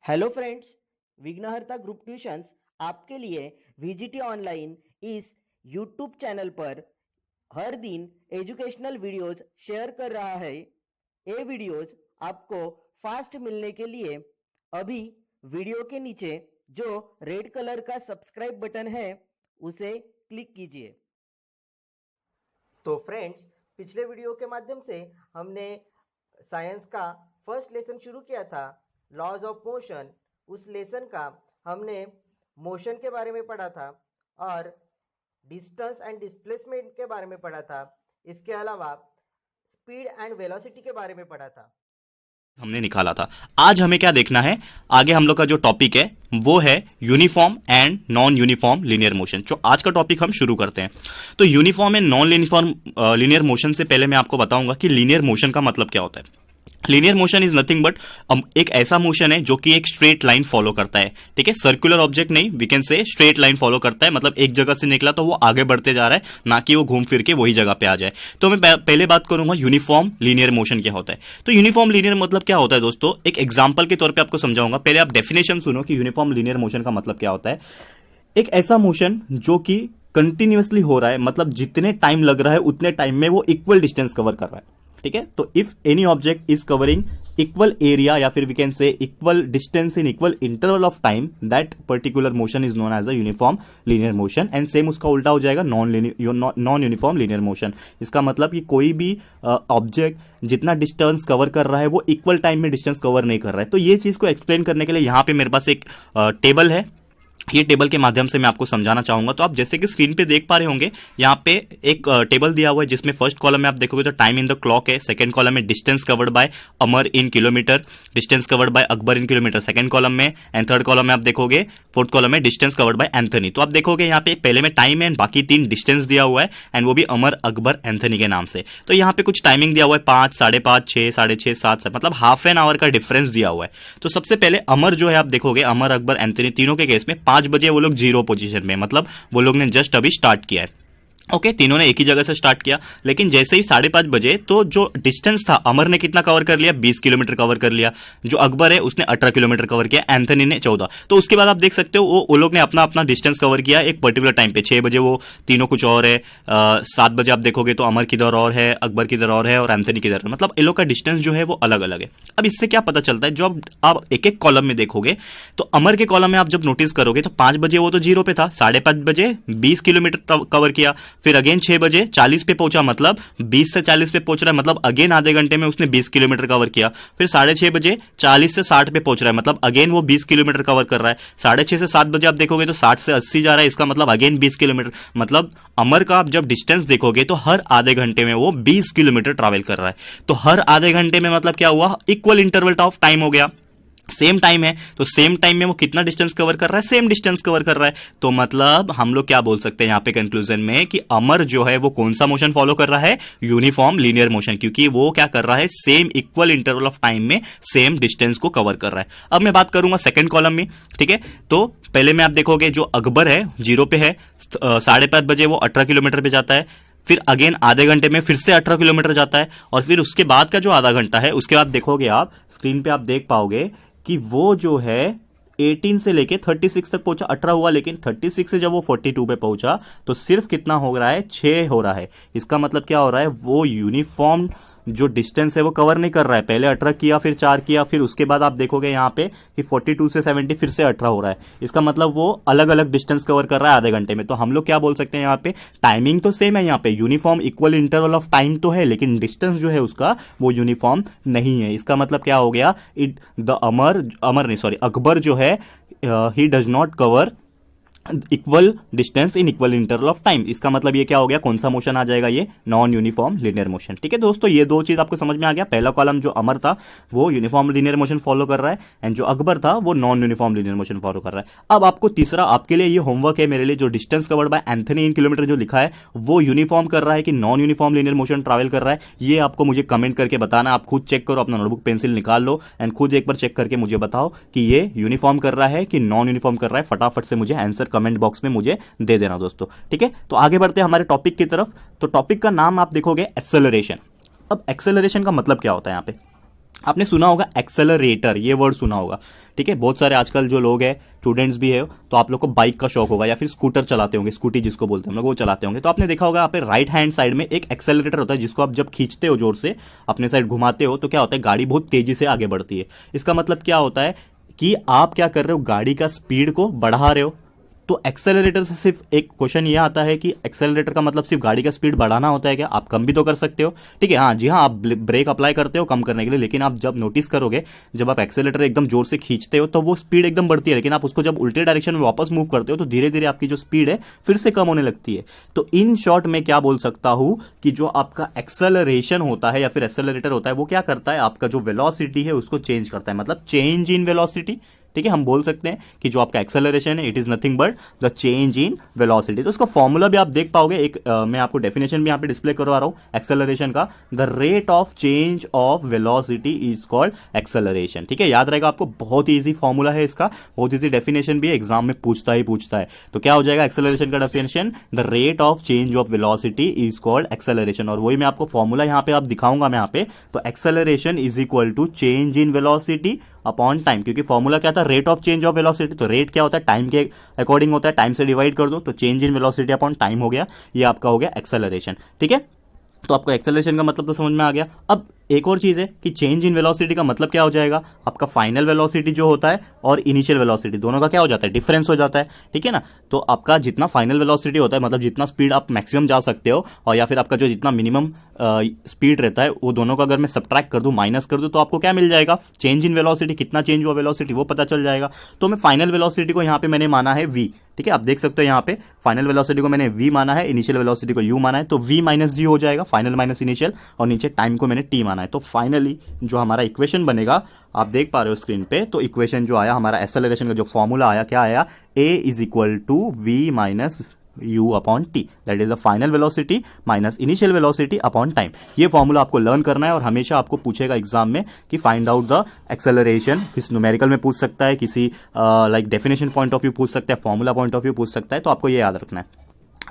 Hello friends, विघ्नहर्ता group tuitions आपके लिए वीजीटी ऑनलाइन इस यूट्यूब चैनल पर हर दिन एजुकेशनल वीडियोस शेयर कर रहा है। ये वीडियोस आपको फास्ट मिलने के लिए अभी वीडियो के नीचे जो रेड कलर का सब्सक्राइब बटन है उसे क्लिक कीजिए। तो फ्रेंड्स, पिछले वीडियो के माध्यम से हमने साइंस का फर्स्ट लेसन शुरू किया था, लॉज ऑफ मोशन। उस लेसन का हमने मोशन के बारे में पढ़ा था और डिस्टेंस एंड डिस्प्लेसमेंट के बारे में पढ़ा था। इसके अलावा स्पीड एंड वेलोसिटी के बारे में पढ़ा था, हमने निकाला था। आज हमें क्या देखना है, आगे हम लोग का जो टॉपिक है वो है uniform and non uniform linear motion. जो आज का टॉपिक हम शुरू करते हैं, तो uniform and non uniform linear motion से पहले मैं आपको बताऊंगा कि लीनियर मोशन का मतलब क्या होता है। Linear motion is nothing but एक ऐसा मोशन है जो कि एक स्ट्रेट लाइन फॉलो करता है। ठीक है, सर्कुलर ऑब्जेक्ट नहीं, we can say straight line follow करता है। मतलब एक जगह से निकला तो वो आगे बढ़ते जा रहा है, ना कि वो घूम फिर के वही जगह पे आ जाए। तो मैं पहले बात करूंगा यूनिफॉर्म लीनियर मोशन क्या होता है। तो यूनिफॉर्म लीनियर मतलब क्या होता है दोस्तों, एक एग्जाम्पल के तौर पर आपको समझाऊंगा। पहले आप डेफिनेशन सुनो कि यूनिफॉर्म लीनियर मोशन का मतलब क्या होता है। एक ऐसा मोशन जो कि कंटिन्यूअसली हो रहा है, मतलब जितने टाइम लग रहा है उतने टाइम में वो इक्वल डिस्टेंस कवर कर रहा है। ठीक है, तो if any object is covering equal area या फिर we can say equal distance in equal interval of time, that particular motion is known as a uniform linear motion. And same उसका उल्टा हो जाएगा नॉन यूनिफॉर्म लीनियर मोशन। इसका मतलब कि कोई भी ऑब्जेक्ट जितना डिस्टेंस कवर कर रहा है वो इक्वल टाइम में डिस्टेंस कवर नहीं कर रहा है। तो ये चीज को एक्सप्लेन करने के लिए यहां पे मेरे पास एक टेबल है। ये टेबल के माध्यम से मैं आपको समझाना चाहूंगा। तो आप जैसे कि स्क्रीन पे देख पा रहे होंगे, यहाँ पे एक टेबल दिया हुआ है जिसमें फर्स्ट कॉलम में आप देखोगे तो टाइम इन द क्लॉक है, सेकंड कॉलम में distance covered by Amar in kilometre, distance covered by Akbar in kilometre second column में, एंड थर्ड कॉलम में आप देखोगे, फोर्थ कॉलम में डिस्टेंस कवर्ड बाय एंथनी। तो आप देखोगे यहाँ पे पहले में टाइम है एंड बाकी 3 डिस्टेंस दिया हुआ है, एंड वो भी अमर, अकबर, एंथनी के नाम से। तो यहाँ पे कुछ टाइमिंग दिया हुआ है 5, 5:30, 6, 6:30, 7, मतलब हाफ एन आवर का डिफरेंस दिया हुआ है। तो सबसे पहले अमर जो है आप देखोगे, अमर, अकबर, एंथनी तीनों के केस में 5 बजे वो लोग 0 पोजीशन में, मतलब वो लोग ने जस्ट अभी स्टार्ट किया है। ओके, तीनों ने एक ही जगह से स्टार्ट किया, लेकिन जैसे ही 5:30 बजे तो जो डिस्टेंस था, अमर ने कितना कवर कर लिया, 20 किलोमीटर कवर कर लिया। जो अकबर है उसने 18 किलोमीटर कवर किया, एंथनी ने 14। तो उसके बाद आप देख सकते हो वो लोग ने अपना अपना डिस्टेंस कवर किया एक पर्टिकुलर टाइम पे। 6 बजे वो तीनों कुछ और है, 7 बजे आप देखोगे तो अमर किधर और है, अकबर किधर और है, और एंथनी किधर है। मतलब इन लोग का डिस्टेंस जो है वो अलग अलग है। अब इससे क्या पता चलता है, जो आप एक एक कॉलम में देखोगे तो अमर के कॉलम में आप जब नोटिस करोगे तो 5 बजे वो तो 0 पे था, 5:30 बजे 20 किलोमीटर कवर किया, फिर अगेन 6 बजे 40 पे पहुंचा, मतलब 20 से 40 पे पहुंच रहा है, मतलब अगेन आधे घंटे में उसने 20 किलोमीटर कवर किया। फिर 6:30 बजे 40 से 60 पे पहुंच रहा है, मतलब अगेन वो 20 किलोमीटर कवर कर रहा है। 6:30 से 7 बजे आप देखोगे तो 60 से 80 जा रहा है, इसका मतलब अगेन 20 किलोमीटर। मतलब अमर का आप जब डिस्टेंस देखोगे तो हर आधे घंटे में वो 20 किलोमीटर ट्रैवल कर रहा है। तो हर आधे घंटे में मतलब क्या हुआ, इक्वल इंटरवल ऑफ टाइम हो गया। सेम टाइम है तो सेम टाइम में वो कितना डिस्टेंस कवर कर रहा है, सेम डिस्टेंस कवर कर रहा है। तो मतलब हम लोग क्या बोल सकते हैं यहाँ पे कंक्लूजन में कि अमर जो है वो कौन सा मोशन फॉलो कर रहा है, यूनिफॉर्म लीनियर मोशन, क्योंकि वो क्या कर रहा है, same equal interval of time में सेम डिस्टेंस को कवर कर रहा है। अब मैं बात करूंगा सेकंड कॉलम में। ठीक है, तो पहले में आप देखोगे जो अकबर है 0 पे है, 5:30 बजे वो 18 किलोमीटर पे जाता है, फिर अगेन आधे घंटे में फिर से 18 किलोमीटर जाता है, और फिर उसके बाद का जो आधा घंटा है उसके बाद देखोगे आप स्क्रीन पे आप देख पाओगे कि वो जो है 18 से लेके 36 तक पहुंचा। 18 हुआ, लेकिन 36 से जब वो 42 पे पहुंचा तो सिर्फ कितना हो रहा है, 6 हो रहा है। इसका मतलब क्या हो रहा है, वो यूनिफॉर्म जो डिस्टेंस है वो कवर नहीं कर रहा है। पहले 18 किया, फिर 4 किया, फिर उसके बाद आप देखोगे यहाँ पे कि 42 से 70 फिर से 18 हो रहा है। इसका मतलब वो अलग अलग डिस्टेंस कवर कर रहा है आधे घंटे में। तो हम लोग क्या बोल सकते हैं, यहाँ पे टाइमिंग तो सेम है, यहाँ पे uniform equal interval of time तो है, लेकिन डिस्टेंस जो है उसका वो यूनिफॉर्म नहीं है। इसका मतलब क्या हो गया, अकबर जो है he does not cover equal distance in equal interval of time. इसका मतलब ये क्या हो गया, कौन सा मोशन आ जाएगा, ये नॉन यूनिफॉर्म लीनियर मोशन। ठीक है दोस्तों, ये दो चीज आपको समझ में आ गया। पहला कॉलम जो अमर था वो यूनिफॉर्म लीनियर मोशन फॉलो कर रहा है, एंड जो अकबर था वो non uniform linear motion follow कर रहा है। अब आपको तीसरा, आपके लिए ये होमवर्क है मेरे लिए, जो distance covered by Anthony in kilometre जो लिखा है वो यूनिफॉर्म कर रहा है कि non uniform linear motion travel कर रहा है, ये आपको मुझे कमेंट करके बताना। आप खुद चेक करो, अपना नोटबुक पेंसिल निकाल लो एंड खुद एक बार चेक करके मुझे बताओ कि ये यूनिफॉर्म कर रहा है कि नॉन यूनिफॉर्म कर रहा है। फटाफट से मुझे आंसर कमेंट बॉक्स में मुझे दे देना दोस्तों। ठीक है, तो आगे बढ़ते हैं हमारे टॉपिक की तरफ। तो टॉपिक का नाम आप देखोगे एक्सेलरेशन। अब एक्सेलरेशन का मतलब क्या होता है यहाँ पे, आपने सुना होगा एक्सेलरेटर, ये वर्ड सुना होगा, ठीक है। बहुत सारे आजकल जो लोग हैं, स्टूडेंट्स भी है, तो आप लोग को बाइक का शौक होगा या फिर स्कूटर चलाते होंगे, स्कूटी जिसको बोलते हैं हम लोग, वो चलाते होंगे। तो आपने देखा होगा यहाँ पे राइट हैंड साइड में एक एक्सेलरेटर होता है, जिसको आप जब खींचते हो जोर से अपने साइड घुमाते हो तो क्या होता है, गाड़ी बहुत तेजी से आगे बढ़ती है। इसका मतलब क्या होता है कि आप क्या कर रहे हो, गाड़ी का स्पीड को बढ़ा रहे हो। तो एक्सेलरेटर से सिर्फ एक क्वेश्चन ये आता है कि एक्सेलरेटर का मतलब सिर्फ गाड़ी का स्पीड बढ़ाना होता है क्या? आप कम भी तो कर सकते हो, ठीक है। हाँ जी हाँ, आप ब्रेक अप्लाई करते हो कम करने के लिए, लेकिन आप जब नोटिस करोगे, जब आप एक्सेलरेटर एकदम जोर से खींचते हो तो वो स्पीड एकदम बढ़ती है, लेकिन आप उसको जब उल्टे डायरेक्शन में वापस मूव करते हो तो धीरे धीरे आपकी जो स्पीड है फिर से कम होने लगती है। तो इन शॉर्ट में क्या बोल सकता हूं कि जो आपका एक्सेलरेशन होता है या फिर एक्सेलरेटर होता है, वो क्या करता है, आपका जो वेलोसिटी है उसको चेंज करता है, मतलब चेंज इन वेलोसिटी, ठीक है। हम बोल सकते हैं कि जो आपका एक्सेलरेशन है, it is nothing but the change in velocity. तो उसका फॉर्मूला भी आप देख पाओगे, एक मैं आपको डेफिनेशन भी यहाँ पे डिस्प्ले करवा रहा हूँ एक्सेलरेशन का। The rate of change of velocity is called acceleration, ठीक है। याद रहेगा आपको, बहुत ही ईजी फॉर्मूला है इसका, बहुत ईजी डेफिनेशन भी है, एग्जाम में पूछता है। तो क्या हो जाएगा एक्सेलरेशन का definition, the rate of change of velocity is called acceleration. और वही मैं आपको फॉर्मूला यहाँ पे आप दिखाऊंगा मैं यहाँ पे। तो acceleration is equal to change in velocity upon time, क्योंकि फॉर्मूला क्या था, rate of change of velocity. तो रेट क्या होता है, टाइम के अकॉर्डिंग होता है, टाइम से डिवाइड कर दो तो change in velocity upon time हो गया, ये आपका हो गया एक्सेलरेशन, ठीक है। तो आपको एक्सेलरेशन का मतलब तो समझ में आ गया। अब एक और चीज है कि चेंज इन वेलोसिटी का मतलब क्या हो जाएगा, आपका फाइनल वेलोसिटी जो होता है और इनिशियल वेलोसिटी दोनों का क्या हो जाता है, डिफरेंस हो जाता है, ठीक है ना। तो आपका जितना फाइनल वेलोसिटी होता है, मतलब जितना स्पीड आप मैक्सिमम जा सकते हो, और या फिर आपका जो जितना मिनिमम स्पीड रहता है, वो दोनों का अगर मैं सब्ट्रैक्ट कर दूं, माइनस कर दूं, तो आपको क्या मिल जाएगा, चेंज इन वेलोसिटी, कितना चेंज हुआ वेलोसिटी वो पता चल जाएगा। तो मैं फाइनल वेलोसिटी को यहाँ पे मैंने माना है v, ठीक है। आप देख सकते हो यहाँ पे फाइनल वेलोसिटी को मैंने v माना है, इनिशियल वेलोसिटी को u माना है, तो v माइनस g हो जाएगा, फाइनल माइनस इनिशियल, और नीचे टाइम को मैंने t माना है। तो फाइनली जो हमारा इक्वेशन बनेगा, आप देख पा रहे हो स्क्रीन पे, तो इक्वेशन जो आया हमारा एक्सेलरेशन का जो फॉर्मूला आया, क्या आया, a is equal to v minus u upon T, that is the final velocity minus initial velocity upon time. ये फॉर्मूला आपको लर्न करना है, और हमेशा आपको पूछेगा एग्जाम में कि फाइंड आउट द एक्सेलरेशन, किसी न्यूमेरिकल में पूछ सकता है, किसी like definition point of view पूछ सकता है, फॉर्मूला पॉइंट ऑफ व्यू पूछ सकता है। तो आपको ये याद रखना है।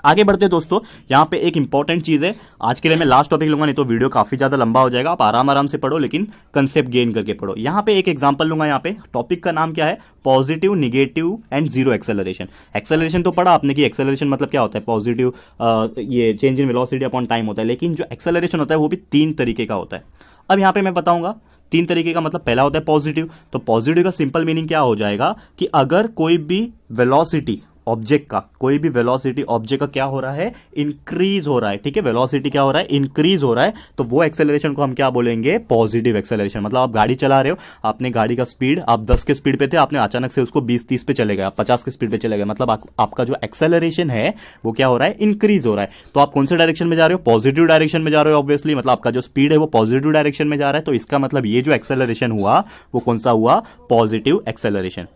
आगे बढ़ते दोस्तों, यहाँ पे एक इंपॉर्टेंट चीज है, आज के लिए मैं लास्ट टॉपिक लूंगा, नहीं तो वीडियो काफी ज्यादा लंबा हो जाएगा। आप आराम से पढ़ो, लेकिन कंसेप्ट गेन करके पढ़ो। यहाँ पे एक एग्जांपल लूंगा, यहाँ पे टॉपिक का नाम क्या है, positive, negative and zero acceleration. Acceleration तो पढ़ा आपने कि एक्सेलरेशन मतलब क्या होता है, पॉजिटिव ये change in velocity upon time होता है, लेकिन जो एक्सेलरेशन होता है वो भी 3 तरीके का होता है। अब यहाँ पे मैं बताऊंगा 3 तरीके का, मतलब पहला होता है पॉजिटिव। तो पॉजिटिव का सिंपल मीनिंग क्या हो जाएगा कि अगर कोई भी वेलोसिटी ऑब्जेक्ट का, कोई भी वेलोसिटी ऑब्जेक्ट का क्या हो रहा है, इंक्रीज हो रहा है, ठीक है। वेलोसिटी क्या हो रहा है, इंक्रीज हो रहा है, तो वो एक्सेलरेशन को हम क्या बोलेंगे, पॉजिटिव एक्सेलरेशन। मतलब आप गाड़ी चला रहे हो, आपने गाड़ी का स्पीड, आप 10 के स्पीड पे थे, आपने अचानक से उसको 20-30 पे चले गए, आप 50 के स्पीड पे चले गए, मतलब आपका जो एक्सेलरेशन है वो क्या हो रहा है, इंक्रीज हो रहा है। तो आप कौन से डायरेक्शन में जा रहे हो, पॉजिटिव डायरेक्शन में जा रहे हो ऑब्वियसली, मतलब आपका जो स्पीड है वो पॉजिटिव डायरेक्शन में जा रहा है। तो इसका मतलब ये जो एक्सेलरेशन हुआ वो कौन सा हुआ, पॉजिटिव एक्सेलरेशन,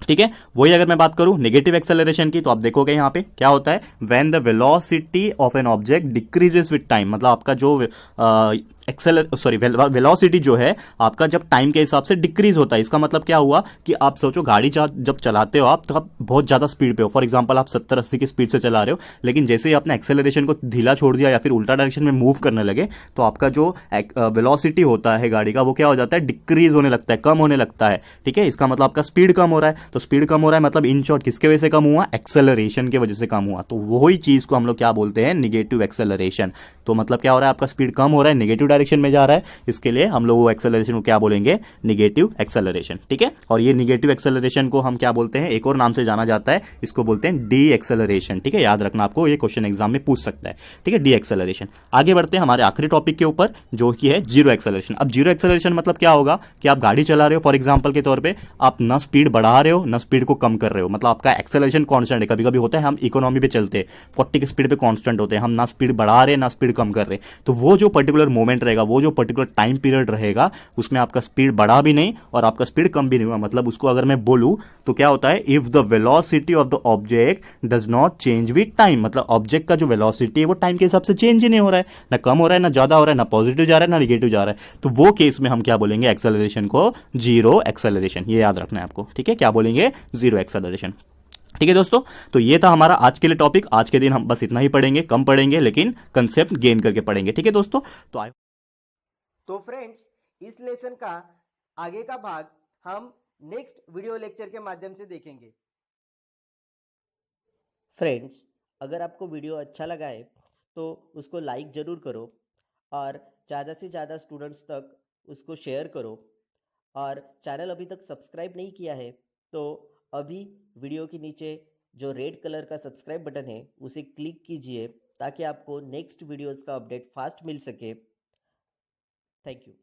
ठीक है। वही अगर मैं बात करूं नेगेटिव एक्सेलरेशन की, तो आप देखोगे यहां पे क्या होता है, when the velocity of an object decreases with time, मतलब आपका जो वेलोसिटी जो है आपका जब टाइम के हिसाब से डिक्रीज होता है। इसका मतलब क्या हुआ कि आप सोचो गाड़ी जब चलाते हो आप, तो आप बहुत ज्यादा स्पीड पे हो, फॉर एग्जांपल आप 70-80 की स्पीड से चला रहे हो, लेकिन जैसे ही आपने एक्सेलरेशन को ढीला छोड़ दिया या फिर उल्टा डायरेक्शन में मूव करने लगे, तो आपका जो वेलोसिटी होता है गाड़ी का वो क्या हो जाता है, डिक्रीज होने लगता है, कम होने लगता है, ठीक है। इसका मतलब आपका स्पीड कम हो रहा है। तो स्पीड कम हो रहा है मतलब इन शॉर्ट किसके वजह से कम हुआ, एक्सेलरेशन की वजह से कम हुआ। तो वही चीज को हम लोग क्या बोलते हैं, निगेटिव एक्सेलरेशन। तो मतलब क्या हो रहा है, आपका स्पीड कम हो रहा है, नेगेटिव डायरेक्शन में जा रहा है, इसके लिए हम लोग वो एक्सेलरेशन को क्या बोलेंगे, निगेटिव एक्सेलरेशन, ठीक है। और ये निगेटिव एक्सेलरेशन को हम क्या बोलते हैं, एक और नाम से जाना जाता है, इसको बोलते हैं डी एक्सेलरेशन, ठीक है। याद रखना आपको, ये क्वेश्चन एग्जाम में पूछ सकता है, ठीक है, डी एक्सेलरेशन। आगे बढ़ते हैं हमारे आखिरी टॉपिक के ऊपर, जो कि है जीरो एक्सेलरेशन। अब जीरो एक्सेलरेशन मतलब क्या होगा कि आप गाड़ी चला रहे हो, फॉर एग्जाम्पल के तौर पर आप ना स्पीड बढ़ा रहे हो ना स्पीड को कम कर रहे हो, मतलब आपका एक्सेलरेशन कांस्टेंट है। कभी कभी होता है हम इकोनॉमी पे चलते हैं, 40 की स्पीड पे कांस्टेंट होते हैं, हम ना स्पीड बढ़ा रहे हैं ना स्पीड कम कर रहे हैं। तो वो जो पर्टिकुलर मोमेंट रहेगा, वो जो पर्टिकुलर टाइम पीरियड रहेगा, उसमें आपका स्पीड बढ़ा भी नहीं और आपका स्पीड कम भी नहीं हुआ। मतलब उसको अगर मैं बोलूं तो क्या होता है, if the velocity of the object does not change with time, मतलब ऑब्जेक्ट का जो वेलोसिटी है वो टाइम के हिसाब से चेंज ही नहीं हो रहा है, ना कम हो रहा है ना ज्यादा हो रहा है, ना पॉजिटिव जा रहा है ना निगेटिव जा रहा है। तो वो केस में हम क्या बोलेंगे, एक्सेलरेशन को जीरो एक्सेलरेशन। ये याद रखना है आपको, ठीक है, क्या बोलेंगे, जीरो एक्सेलरेशन, ठीक है दोस्तों। तो ये था हमारा आज के लिए टॉपिक। आज के दिन हम बस इतना ही पढ़ेंगे, कम पढ़ेंगे, लेकिन कंसेप्ट गेन करके पढ़ेंगे, ठीक है दोस्तों। तो फ्रेंड्स, इस लेसन का आगे का भाग हम नेक्स्ट वीडियो लेक्चर के माध्यम से देखेंगे। फ्रेंड्स, अगर आपको वीडियो अच्छा लगा है तो उसको लाइक ज़रूर करो और ज़्यादा से ज़्यादा स्टूडेंट्स तक उसको शेयर करो। और चैनल अभी तक सब्सक्राइब नहीं किया है तो अभी वीडियो के नीचे जो रेड कलर का सब्सक्राइब बटन है उसे क्लिक कीजिए ताकि आपको नेक्स्ट वीडियोस का अपडेट फास्ट मिल सके। Thank you.